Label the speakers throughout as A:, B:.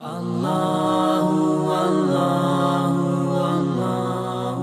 A: اللہ اللہ اللہ۔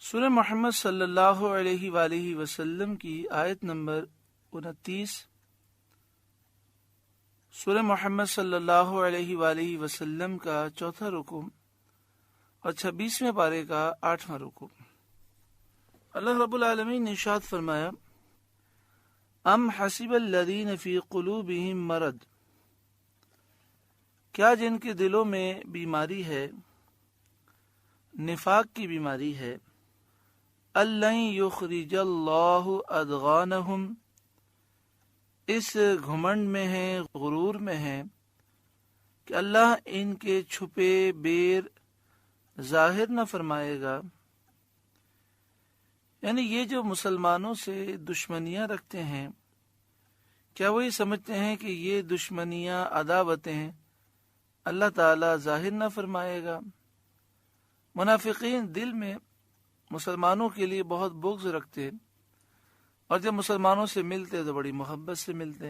A: سورہ محمد صلی اللہ علیہ وآلہ وسلم کی آیت نمبر 29۔ سورہ محمد صلی اللہ علیہ وآلہ وسلم کا چوتھا رکوع اور 26ویں پارے کا 8واں رکوع۔ اللہ رب العالمین نے ارشاد فرمایا، ام حسب الذین فی قلوبہم مرض، کیا جن کے دلوں میں بیماری ہے، نفاق کی بیماری ہے، ان یخرج اللہ اضغانہم، اس گھمنڈ میں ہے، غرور میں ہے کہ اللہ ان کے چھپے بیر ظاہر نہ فرمائے گا۔ یعنی یہ جو مسلمانوں سے دشمنیاں رکھتے ہیں، کیا وہ یہ سمجھتے ہیں کہ یہ دشمنیاں، عداوتیں اللہ تعالیٰ ظاہر نہ فرمائے گا؟ منافقین دل میں مسلمانوں کے لیے بہت بغض رکھتے، اور جب مسلمانوں سے ملتے تو بڑی محبت سے ملتے۔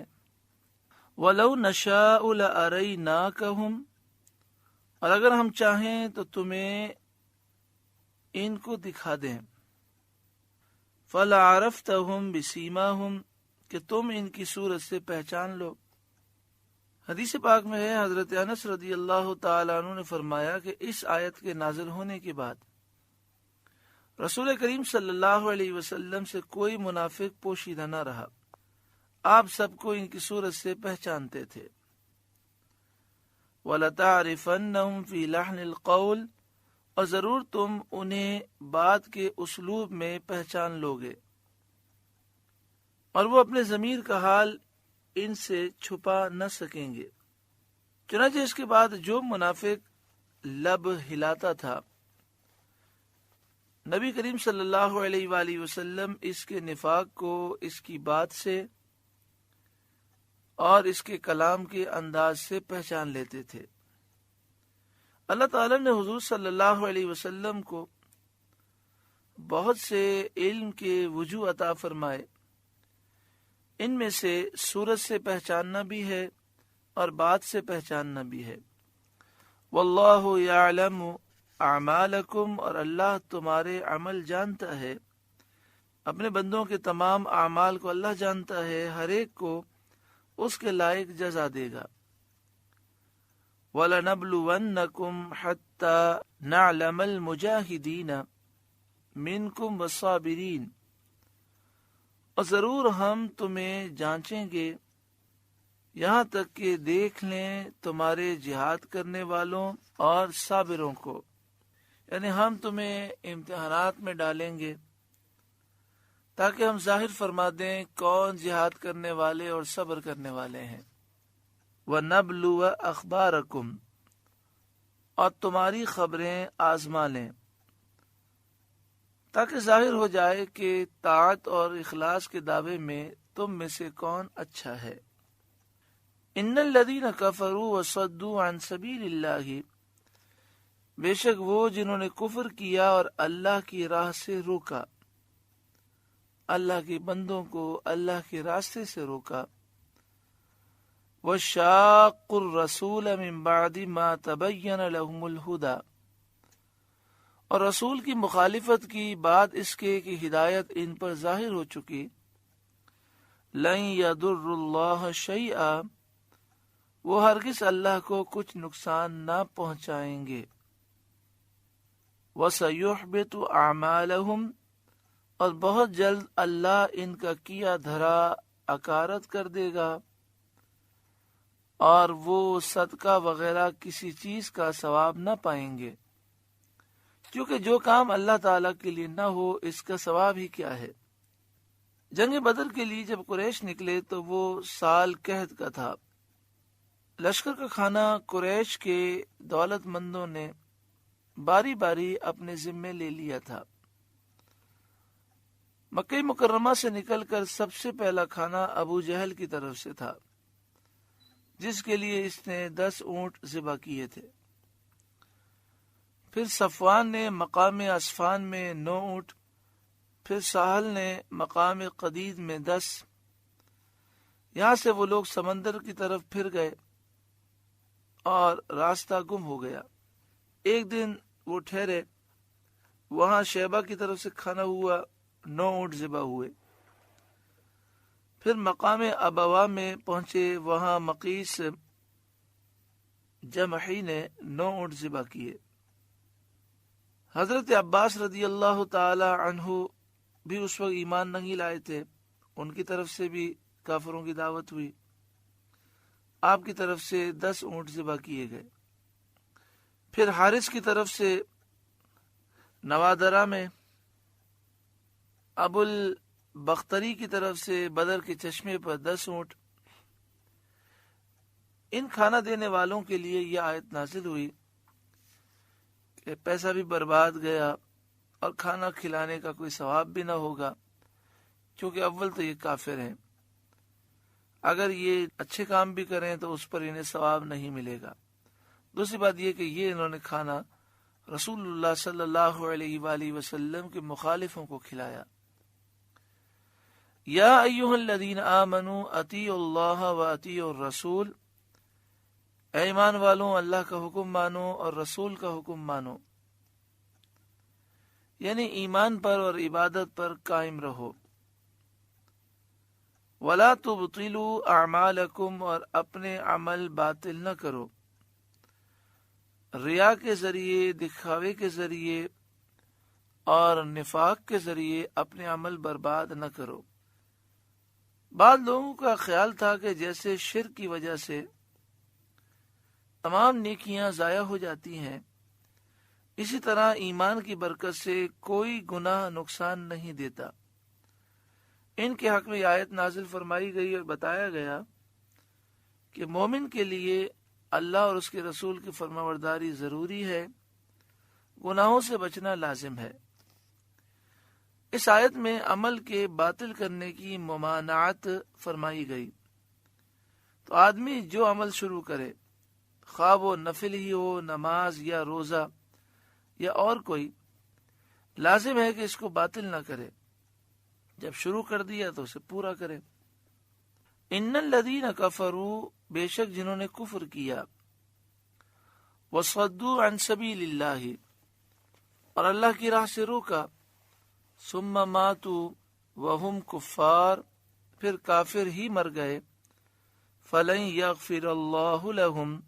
A: وَلَوْ نَشَاءُ لَأَرَيْنَاكَهُمْ، اور اگر ہم چاہیں تو تمہیں ان کو دکھا دیں، فَلَعَرَفْتَهُمْ بِسِيمَاهُمْ، کہ تم ان کی صورت سے پہچان لو۔ حدیث پاک میں ہے، حضرت انس رضی اللہ تعالیٰ عنہ نے فرمایا کہ اس آیت کے نازل ہونے کے بعد رسول کریم صلی اللہ علیہ وسلم سے کوئی منافق پوشیدہ نہ رہا، آپ سب کو ان کی صورت سے پہچانتے تھے۔ وَلَتَعْرِفَنَّهُمْ فِي لَحْنِ الْقَوْلِ، اور ضرور تم انہیں بات کے اسلوب میں پہچان لوگے، اور وہ اپنے ضمیر کا حال ان سے چھپا نہ سکیں گے۔ چنانچہ اس کے بعد جو منافق لب ہلاتا تھا، نبی کریم صلی اللہ علیہ وآلہ وسلم اس کے نفاق کو اس کی بات سے اور اس کے کلام کے انداز سے پہچان لیتے تھے۔ اللہ تعالیٰ نے حضور صلی اللہ علیہ وسلم کو بہت سے علم کے وجوہ عطا فرمائے، ان میں سے صورت سے پہچاننا بھی ہے اور بات سے پہچاننا بھی ہے۔ واللہ یعلم اعمالکم، اور اللہ تمہارے عمل جانتا ہے، اپنے بندوں کے تمام اعمال کو اللہ جانتا ہے، ہر ایک کو اس کے لائق جزا دے گا۔ وَلَنَبْلُوَنَّكُمْ حَتَّى نَعْلَمَ الْمُجَاهِدِينَ مِنْكُمْ وَالصَّابِرِينَ، اور ضرور ہم تمہیں جانچیں گے یہاں تک کہ دیکھ لیں تمہارے جہاد کرنے والوں اور صابروں کو، یعنی ہم تمہیں امتحانات میں ڈالیں گے تاکہ ہم ظاہر فرما دیں کون جہاد کرنے والے اور صبر کرنے والے ہیں۔ وَنَبْلُوَ أَخْبَارَكُمْ، اور تمہاری خبریں آزما لیں تاکہ ظاہر ہو جائے کہ طاعت اور اخلاص کے دعوے میں تم میں سے کون اچھا ہے۔ ان الذین کفروا وصدوا عن سبیل اللہ، بے شک وہ جنہوں نے کفر کیا اور اللہ کی راہ سے روکا، اللہ کے بندوں کو اللہ کے راستے سے روکا۔ وَشَاقُّوا الرَّسُولَ مِن بَعْدِ مَا تَبَيَّنَ لَهُمُ الْهُدَى، اور رسول کی مخالفت کی بعد اس کے کہ ہدایت ان پر ظاہر ہو چکی۔ لَن يَضُرُّ اللَّهَ شَيْئًا، وہ ہرگز اللہ کو کچھ نقصان نہ پہنچائیں گے۔ وَسَيُحْبِطُ أَعْمَالَهُمْ، اور بہت جلد اللہ ان کا کیا دھرا اکارت کر دے گا، اور وہ صدقہ وغیرہ کسی چیز کا ثواب نہ پائیں گے، کیونکہ جو کام اللہ تعالیٰ کے لیے نہ ہو اس کا ثواب ہی کیا ہے۔ جنگ بدر کے لیے جب قریش نکلے تو وہ سال قحط کا تھا۔ لشکر کا کھانا قریش کے دولت مندوں نے باری باری اپنے ذمے لے لیا تھا۔ مکہ مکرمہ سے نکل کر سب سے پہلا کھانا ابو جہل کی طرف سے تھا، جس کے لیے اس نے 10 اونٹ ذبح کیے تھے۔ پھر صفوان نے مقام اسفان میں 9 اونٹ، پھر سہل نے مقام قدید میں 10، یہاں سے وہ لوگ سمندر کی طرف پھر گئے اور راستہ گم ہو گیا۔ ایک دن وہ ٹھہرے، وہاں شیبہ کی طرف سے کھانا ہوا، 9 اونٹ ذبح ہوئے۔ پھر مقام ابوا میں پہنچے، وہاں مقیس جمحی نے 9 اونٹ ذبح کیے۔ حضرت عباس رضی اللہ تعالی عنہ بھی اس وقت ایمان نہیں لائے تھے، ان کی طرف سے بھی کافروں کی دعوت ہوئی، آپ کی طرف سے 10 اونٹ ذبح کیے گئے۔ پھر حارث کی طرف سے نوادرہ میں، ابو البختری کی طرف سے بدر کے چشمے پر 10 اونٹ۔ ان کھانا دینے والوں کے لیے یہ آیت نازل ہوئی کہ پیسہ بھی برباد گیا اور کھانا کھلانے کا کوئی ثواب بھی نہ ہوگا، کیونکہ اول تو یہ کافر ہیں، اگر یہ اچھے کام بھی کریں تو اس پر انہیں ثواب نہیں ملے گا۔ دوسری بات یہ کہ یہ انہوں نے کھانا رسول اللہ صلی اللہ علیہ وآلہ وسلم کے مخالفوں کو کھلایا۔ یا ایھا الذین آمنوا اطیعوا اللہ واطیعوا الرسول، اے ایمان والوں اللہ کا حکم مانو اور رسول کا حکم مانو، یعنی ایمان پر اور عبادت پر قائم رہو۔ ولا تبطلوا اعمالکم، اور اپنے عمل باطل نہ کرو، ریا کے ذریعے، دکھاوے کے ذریعے اور نفاق کے ذریعے اپنے عمل برباد نہ کرو۔ بعض لوگوں کا خیال تھا کہ جیسے شرک کی وجہ سے تمام نیکیاں ضائع ہو جاتی ہیں، اسی طرح ایمان کی برکت سے کوئی گناہ نقصان نہیں دیتا۔ ان کے حق میں یہ آیت نازل فرمائی گئی اور بتایا گیا کہ مومن کے لیے اللہ اور اس کے رسول کی فرمانبرداری ضروری ہے، گناہوں سے بچنا لازم ہے۔ اس آیت میں عمل کے باطل کرنے کی ممانعت فرمائی گئی۔ تو آدمی جو عمل شروع کرے، خواہ وہ نفل ہی ہو، نماز یا روزہ یا اور کوئی، لازم ہے کہ اس کو باطل نہ کرے، جب شروع کر دیا تو اسے پورا کرے۔ ان الذین کفروا، بے شک جنہوں نے کفر کیا، وصدوا عن سبیل اللہ، اور اللہ کی راہ سے روکا، ثم ماتوا وهم کفار، پھر کافر ہی مر گئے، فلن یغفر اللہ لهم،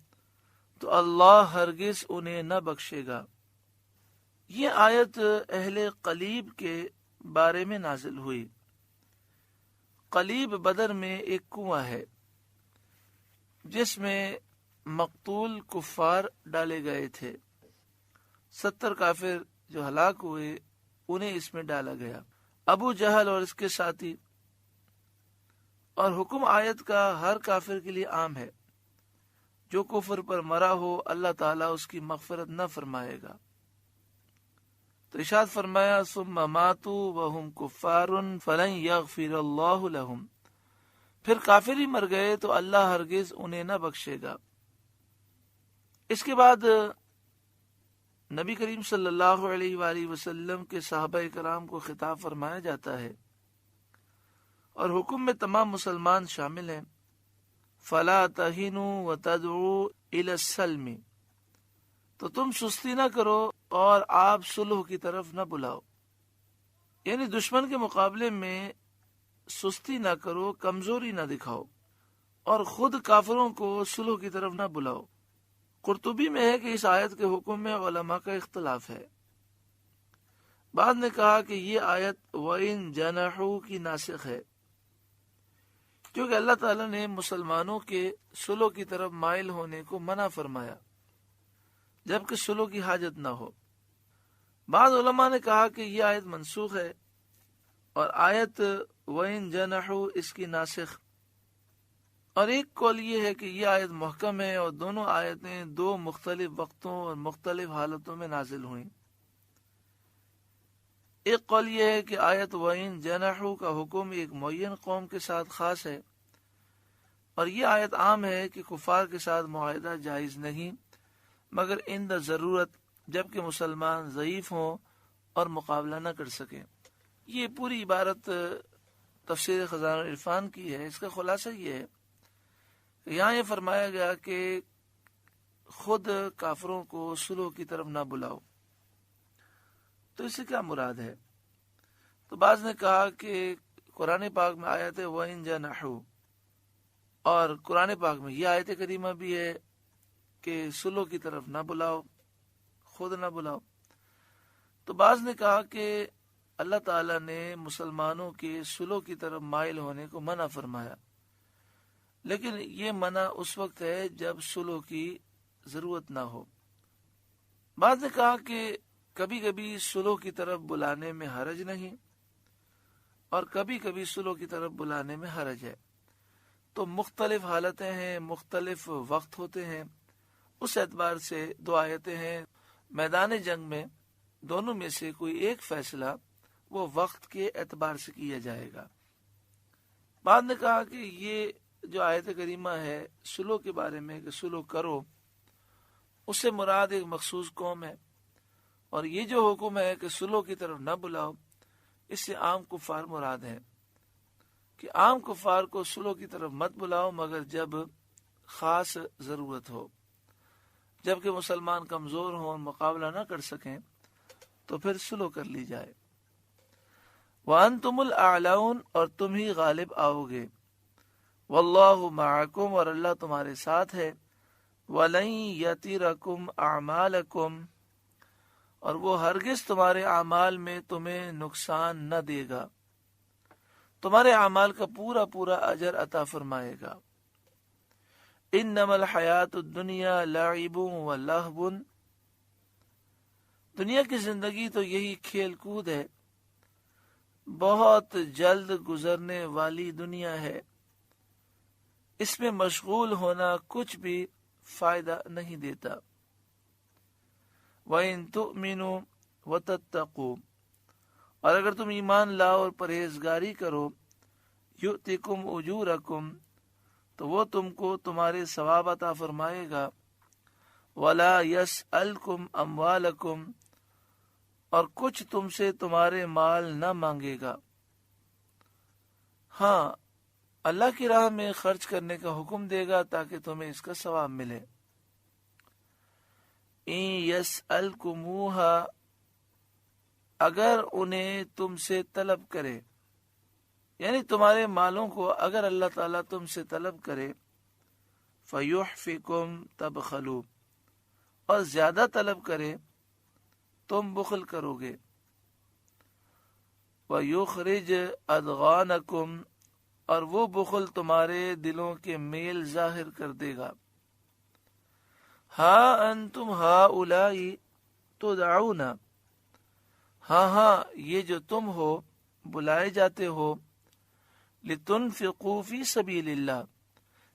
A: تو اللہ ہرگز انہیں نہ بخشے گا۔ یہ آیت اہل قلیب کے بارے میں نازل ہوئی۔ قلیب بدر میں ایک کنواں ہے جس میں مقتول کفار ڈالے گئے تھے۔ 70 کافر جو ہلاک ہوئے انہیں اس میں ڈالا گیا، ابو جہل اور اس کے ساتھی۔ اور حکم آیت کا ہر کافر کے لیے عام ہے، جو کفر پر مرا ہو اللہ تعالیٰ اس کی مغفرت نہ فرمائے گا۔ تو ارشاد فرمایا ثم ماتوا وهم کفار فلن یغفر اللہ لهم، پھر کافر ہی مر گئے تو اللہ ہرگز انہیں نہ بخشے گا۔ اس کے بعد نبی کریم صلی اللہ علیہ وآلہ وسلم کے صحابہ کرام کو خطاب فرمایا جاتا ہے، اور حکم میں تمام مسلمان شامل ہیں۔ فلا تہنوا وتدعوا الی السلم، تو تم سستی نہ کرو اور آپ صلح کی طرف نہ بلاؤ، یعنی دشمن کے مقابلے میں سستی نہ کرو، کمزوری نہ دکھاؤ، اور خود کافروں کو صلح کی طرف نہ بلاؤ۔ قرطبی میں ہے کہ اس آیت کے حکم میں علماء کا اختلاف ہے۔ بعد نے کہا کہ یہ آیت وَإِن جَنَحُوا کی ناسخ ہے، کیونکہ اللہ تعالیٰ نے مسلمانوں کے صلح کی طرف مائل ہونے کو منع فرمایا جبکہ صلح کی حاجت نہ ہو۔ بعض علماء نے کہا کہ یہ آیت منسوخ ہے اور آیت وَإِن جَنَحُوا اس کی ناسخ، اور ایک قول یہ ہے کہ یہ آیت محکم ہے اور دونوں آیتیں 2 مختلف وقتوں اور مختلف حالتوں میں نازل ہوئیں۔ ایک قول یہ ہے کہ آیت وَإِن جَنَحُوا کا حکم ایک معین قوم کے ساتھ خاص ہے، اور یہ آیت عام ہے کہ کفار کے ساتھ معاہدہ جائز نہیں مگر عند ضرورت، جبکہ مسلمان ضعیف ہوں اور مقابلہ نہ کر سکیں۔ یہ پوری عبارت تفسیر خزانہ العرفان کی ہے، اس کا خلاصہ یہ ہے کہ یہاں یہ فرمایا گیا کہ خود کافروں کو صلح کی طرف نہ بلاؤ، تو اس سے کیا مراد ہے؟ تو بعض نے کہا کہ قرآن پاک میں آیت ہے وَإِن جَنَحُوا، اور قرآن پاک میں یہ آیت کریمہ بھی ہے کہ صلح کی طرف نہ بلاؤ، خود نہ بلاؤ۔ تو بعض نے کہا کہ اللہ تعالیٰ نے مسلمانوں کے صلح کی طرف مائل ہونے کو منع فرمایا، لیکن یہ منع اس وقت ہے جب صلح کی ضرورت نہ ہو۔ بعض نے کہا کہ کبھی کبھی صلح کی طرف بلانے میں حرج نہیں، اور کبھی کبھی صلح کی طرف بلانے میں حرج ہے، تو مختلف حالتیں ہیں، مختلف وقت ہوتے ہیں، اس اعتبار سے دو آیتیں ہیں، میدان جنگ میں دونوں میں سے کوئی ایک فیصلہ وہ وقت کے اعتبار سے کیا جائے گا۔ بعد نے کہا کہ یہ جو آیت کریمہ ہے صلح کے بارے میں کہ صلح کرو، اس سے مراد ایک مخصوص قوم ہے، اور یہ جو حکم ہے کہ صلح کی طرف نہ بلاؤ، اس سے عام کفار مراد ہے کہ عام کفار کو صلح کی طرف مت بلاؤ مگر جب خاص ضرورت ہو، جبکہ مسلمان کمزور ہوں اور مقابلہ نہ کر سکیں تو پھر صلح کر لی جائے۔ وَأَنْتُمُ الْأَعْلَوْنَ، اور تم ہی غالب آؤ گے، وَاللَّهُ مَعَكُمْ، اور اللہ تمہارے ساتھ ہے، وَلَنْ يَتِرَكُمْ أَعْمَالَكُمْ، اور وہ ہرگز تمہارے اعمال میں تمہیں نقصان نہ دے گا، تمہارے اعمال کا پورا پورا اجر عطا فرمائے گا۔ إِنَّمَا الْحَيَاةُ الدُّنْيَا لَعِبٌ وَلَهْوٌ، دنیا کی زندگی تو یہی کھیل کود ہے، بہت جلد گزرنے والی دنیا ہے، اس میں مشغول ہونا کچھ بھی فائدہ نہیں دیتا۔ وَإِن تُؤْمِنُوا وَتَتَّقُوا، اور اگر تم ایمان لاؤ اور پرہیزگاری کرو، یؤتکم اجورکم، تو وہ تم کو تمہارے ثواب عطا فرمائے گا، ولا یسألکم اموالکم، اور کچھ تم سے تمہارے مال نہ مانگے گا۔ ہاں، اللہ کی راہ میں خرچ کرنے کا حکم دے گا تاکہ تمہیں اس کا ثواب ملے۔ ان یسألکموہا، اگر انہیں تم سے طلب کرے، یعنی تمہارے مالوں کو اگر اللہ تعالیٰ تم سے طلب کرے، فَيُحْفِكُمْ تَبْخَلُوا، اور زیادہ طلب کرے تم بخل کرو گے، وَيُخْرِجْ أَضْغَانَكُمْ، اور وہ بخل تمہارے دلوں کے میل ظاہر کر دے گا۔ ہاں انتم ہؤلاء تدعون، ہاں یہ جو تم ہو بلائے جاتے ہو، لتنفقوا فی سبیل اللہ،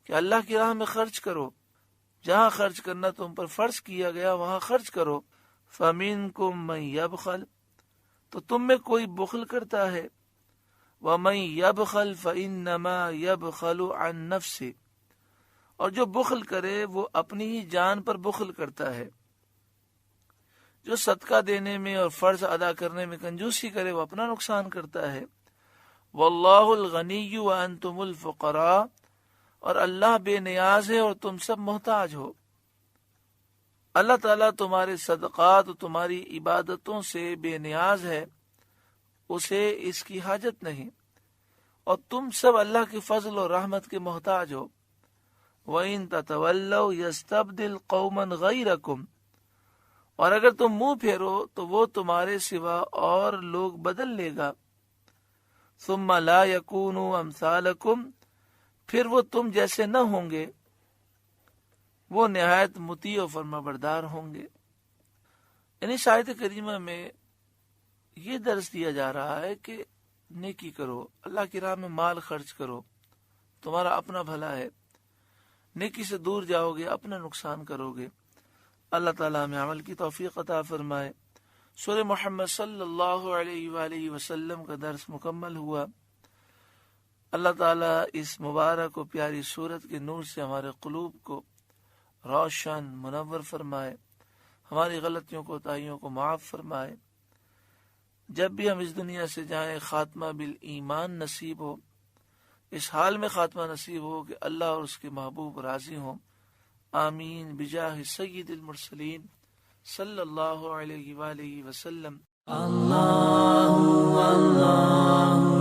A: کہ اللہ کی راہ میں خرچ کرو، جہاں خرچ کرنا تم پر فرض کیا گیا وہاں خرچ کرو۔ فَمِنْكُمْ مَنْ يَبْخَلْ، تو تم میں کوئی بخل کرتا ہے، وَمَنْ يَبْخَلْ فَإِنَّمَا يَبْخَلُ عَنْ نَفْسِهِ، اور جو بخل کرے وہ اپنی ہی جان پر بخل کرتا ہے۔ جو صدقہ دینے میں اور فرض ادا کرنے میں کنجوسی کرے وہ اپنا نقصان کرتا ہے۔ وَاللَّهُ الْغَنِيُّ وَأَنْتُمُ الْفُقَرَاءُ، اور اللہ بے نیاز ہے اور تم سب محتاج ہو۔ اللہ تعالیٰ تمہارے صدقات و تمہاری عبادتوں سے بے نیاز ہے، اسے اس کی حاجت نہیں، اور تم سب اللہ کے فضل و رحمت کے محتاج ہو۔ وَإِن تَتَوَلَّوْا يَسْتَبْدِلْ قَوْمًا غَيْرَكُمْ، اور اگر تم منہ پھیرو تو وہ تمہارے سوا اور لوگ بدل لے گا۔ ثُمَّ لَا يَكُونُوا أَمْثَالَكُمْ، پھر وہ تم جیسے نہ ہوں گے، وہ نہایت مطیع و فرما بردار ہوں گے۔ یعنی اس آیت کریمہ میں یہ درس دیا جا رہا ہے کہ نیکی کرو، اللہ کی راہ میں مال خرچ کرو، تمہارا اپنا بھلا ہے، نیکی سے دور جاؤ گے اپنا نقصان کرو گے۔ اللہ تعالیٰ ہمیں عمل کی توفیق عطا فرمائے۔ سورہ محمد صلی اللہ علیہ وآلہ وسلم کا درس مکمل ہوا۔ اللہ تعالیٰ اس مبارک و پیاری سورت کے نور سے ہمارے قلوب کو روشن منور فرمائے، ہماری غلطیوں کو تائیوں کو معاف فرمائے۔ جب بھی ہم اس دنیا سے جائیں خاتمہ بالایمان نصیب ہو، اس حال میں خاتمہ نصیب ہو کہ اللہ اور اس کے محبوب راضی ہوں. آمین بجاہ سید المرسلین صلی اللہ علیہ وآلہ وسلم. اللہ اللہ